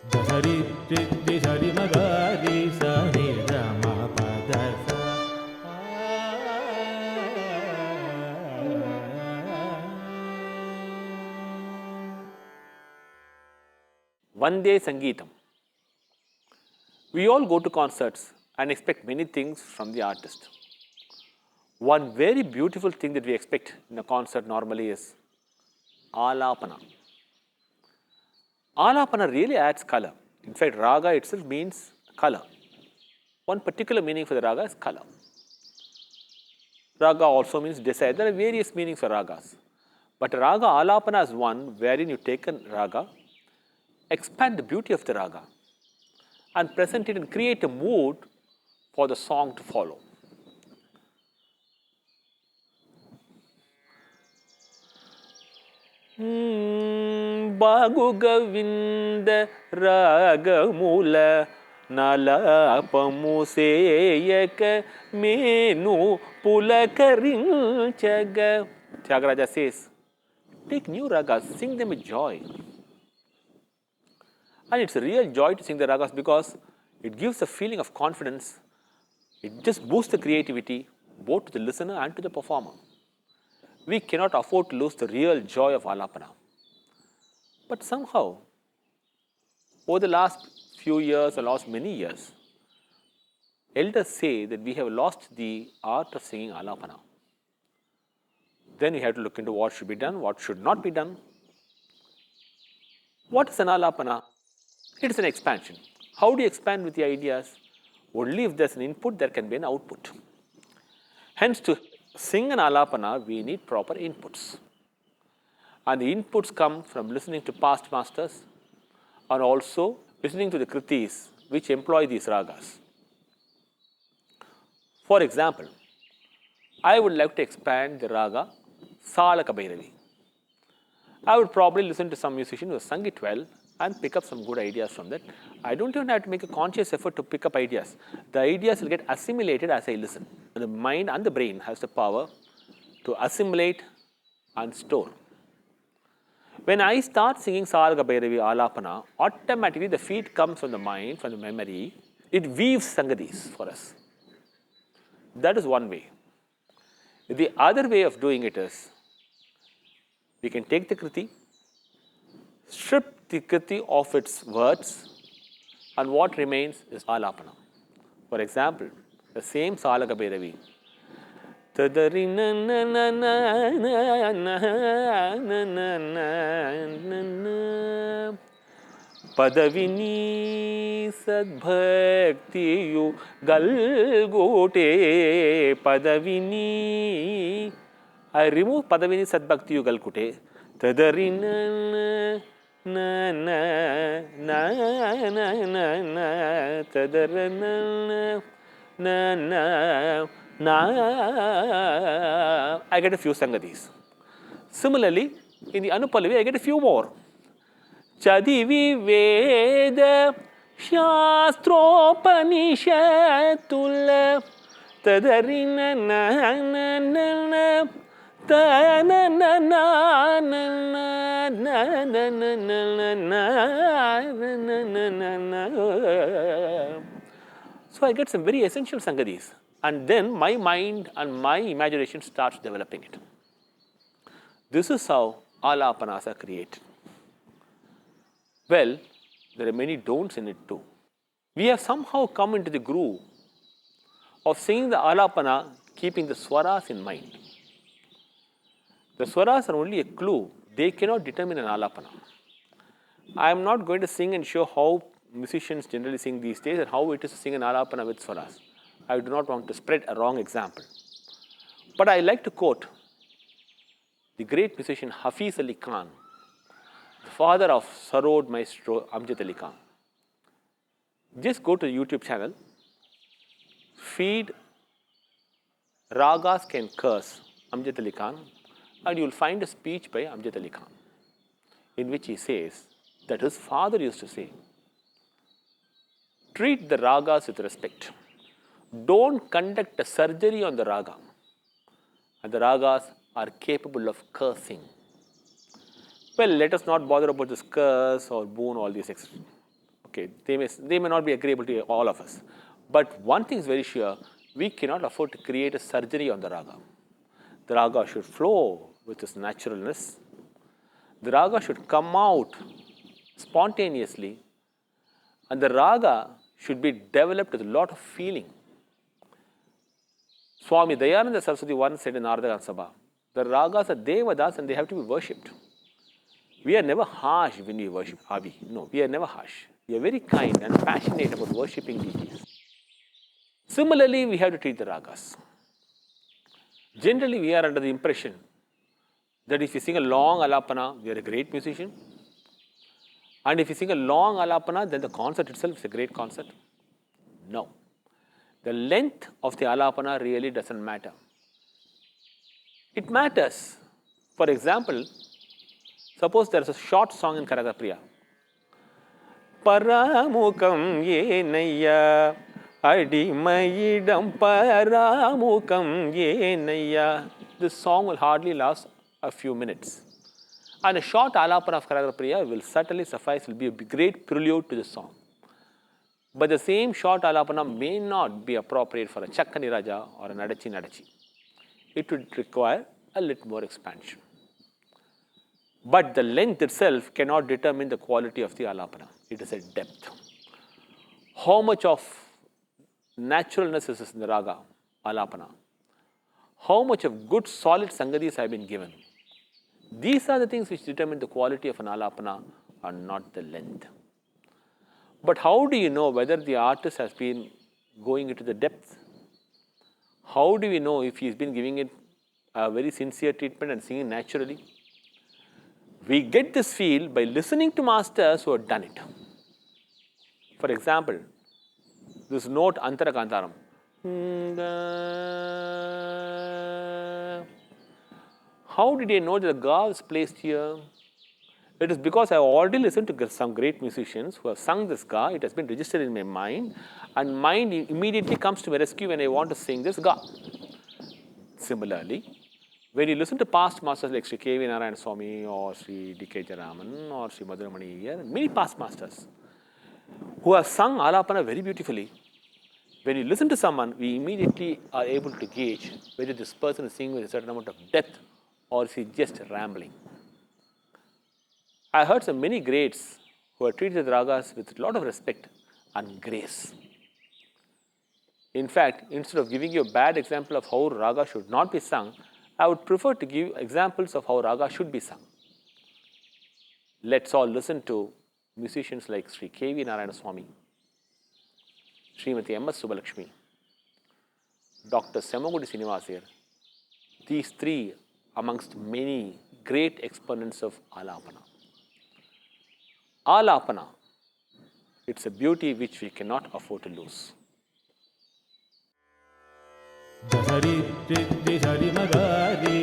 Hari Titi Hari Magari Sani Rama Padasa. Vande Sangeetam. We all go to concerts and expect many things from the artist. One very beautiful thing that we expect in a concert normally is Alapana. Alapana really adds color. In fact, raga itself means color. One particular meaning for the raga is color. Raga also means desire. There are various meanings for ragas. But raga Alapana is one wherein you take a raga, expand the beauty of the raga, and present it and create a mood for the song to follow. Bagu Govinda Ragamula Nalapamu Seyaka Menu Pulakarinchaga. Tyagaraja says, take new ragas, sing them with joy. And it's a real joy to sing the ragas because it gives a feeling of confidence. It just boosts the creativity both to the listener and to the performer. We cannot afford to lose the real joy of Alapana. But somehow, over the last few years or last many years, elders say that we have lost the art of singing Alapana. Then we have to look into what should be done, what should not be done. What is an Alapana? It is an expansion. How do you expand with the ideas? Only if there's an input, there can be an output. Hence, to sing an Alapana, we need proper inputs. And the inputs come from listening to past masters and also listening to the kritis which employ these ragas. For example, I would like to expand the raga Salaka Bhairavi. I would probably listen to some musician who has sung it well and pick up some good ideas from that. I don't even have to make a conscious effort to pick up ideas. The ideas will get assimilated as I listen. The mind and the brain has the power to assimilate and store. When I start singing Salaka Bhairavi Alapana, automatically the feed comes from the mind, from the memory. It weaves Sangadis for us. That is one way. The other way of doing it is, we can take the kriti, strip the kriti of its words, and what remains is Alapana. For example, the same Salaka Bhairavi. Padavini sadbhaktiyu galgote Padavini. I remove Padavini sadbhaktiyu galgote. Tadarina na na na na na na tadarana na na na. I get a few sangadis. Similarly, in the Anupallavi, I get a few more. Chadivi Veda Shastropanishatul Tadarina na na na na ta na na na na na na na na. So I get some very essential sangadis, and then my mind and my imagination starts developing it. This is how Alapanas are created. Well, there are many don'ts in it too. We have somehow come into the groove of singing the Alapana keeping the swaras in mind. The swaras are only a clue. They cannot determine an Alapana. I am not going to sing and show how musicians generally sing these days and how it is to sing an Alapana with swaras. I do not want to spread a wrong example. But I like to quote the great musician Hafiz Ali Khan, the father of Sarod maestro Amjad Ali Khan. Just go to the YouTube channel, feed Ragas Can Curse Amjad Ali Khan, and you will find a speech by Amjad Ali Khan in which he says that his father used to say, treat the ragas with respect. Don't conduct a surgery on the raga. And the ragas are capable of cursing. Well, let us not bother about this curse or boon, all these extra. Okay, they may not be agreeable to all of us. But one thing is very sure, we cannot afford to create a surgery on the raga. The raga should flow with its naturalness. The raga should come out spontaneously, and the raga should be developed with a lot of feeling. Swami Dayananda Saraswati once said in Narada Sabha, the ragas are devadas and they have to be worshipped. We are never harsh when we worship, are we? No, we are never harsh. We are very kind and passionate about worshipping deities. Similarly, we have to treat the ragas. Generally, we are under the impression that if you sing a long alapana, we are a great musician. And if you sing a long alapana, then the concert itself is a great concert. No. The length of the alapana really doesn't matter. It matters. For example, suppose there is a short song in Karnataka. Paramukam ye naya, adimayidam paramukam ye naya. This song will hardly last a few minutes. And a short alapana of Karnataka will certainly suffice, will be a great prelude to the song. But the same short alapana may not be appropriate for a Chakkani Raja or a Nadachi Nadachi. It would require a little more expansion. But the length itself cannot determine the quality of the alapana. It is a depth. How much of naturalness is in the raga, alapana? How much of good solid sangadis have been given? These are the things which determine the quality of an alapana and not the length. But how do you know whether the artist has been going into the depth? How do we know if he's been giving it a very sincere treatment and singing naturally? We get this feel by listening to masters who have done it. For example, this note Antara Kantaram. How did I know that the ga is placed here? It is because I have already listened to some great musicians who have sung this ga. It has been registered in my mind, and mind immediately comes to my rescue when I want to sing this ga. Similarly, when you listen to past masters like Sri K. Narayan Swami or Sri D. K. Jaraman or Sri Madhuramani here, many past masters who have sung alapana very beautifully, when you listen to someone, we immediately are able to gauge whether this person is singing with a certain amount of depth or is he just rambling. I heard so many greats who have treated the ragas with a lot of respect and grace. In fact, instead of giving you a bad example of how raga should not be sung, I would prefer to give examples of how raga should be sung. Let's all listen to musicians like Sri K.V. Narayana Swami, Srimati M.S. Subbalakshmi, Dr. Semagudi Srinivasir. These three amongst many great exponents of alapana. Alapana, it's a beauty which we cannot afford to lose. Hari Hari Magari